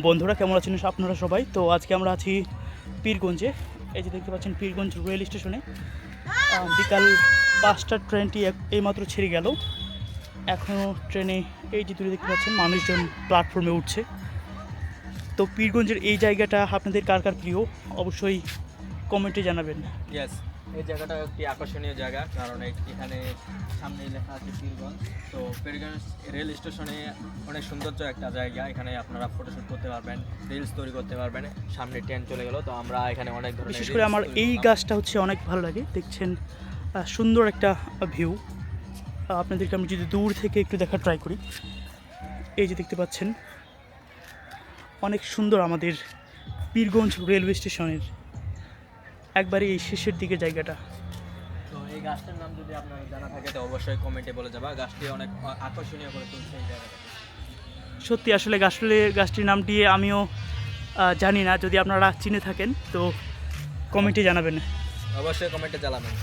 বন্ধুরা কেমন আছেন আপনারা সবাই? তো আজকে আমরা আছি পীরগঞ্জে। এই যে দেখতে পাচ্ছেন পীরগঞ্জ রেল স্টেশনে বিকাল 5টার ট্রেনটি এইমাত্র ছেড়ে গেল। এখনও ট্রেনে এই যে দূরে দেখতে পাচ্ছেন মানুষজন প্ল্যাটফর্মে উঠছে। তো পীরগঞ্জের এই জায়গাটা আপনাদের কার কার প্রিয় অবশ্যই কমেন্টে জানাবেন। ইয়েস, এই জায়গাটা একটি আকর্ষণীয় জায়গা, কারণ এখানে সামনে লেখা আছে পীরগঞ্জ। তো পীরগঞ্জ রেল স্টেশনে অনেক সৌন্দর্য একটা জায়গা, এখানে আপনারা ফটোশ্যুট করতে পারবেন, রিলস তৈরি করতে পারবেন। সামনে ট্রেন চলে গেল, তো আমরা এখানে অনেক ধরনের বিশেষ করে আমার এই গাছটা হচ্ছে অনেক ভালো লাগে। দেখছেন সুন্দর একটা ভিউ। আপনাদেরকে আমি যদি দূর থেকে একটু দেখা ট্রাই করি, এই যে দেখতে পাচ্ছেন অনেক সুন্দর আমাদের পীরগঞ্জ রেলওয়ে স্টেশনের একবারে এই শেষের দিকে জায়গাটা। তো এই গাছটার নাম যদি আপনার জানা থাকে তো অবশ্যই কমেন্টে বলে যাবা। গাছটি অনেক আকর্ষণীয় করে তুলছে এই জায়গাটা। সত্যি আসলে গাছটির নামটি আমিও জানি না, যদি আপনারা চিনে থাকেন তো কমেন্টে জানাবেন। অবশ্যই কমেন্টে জানাবেন।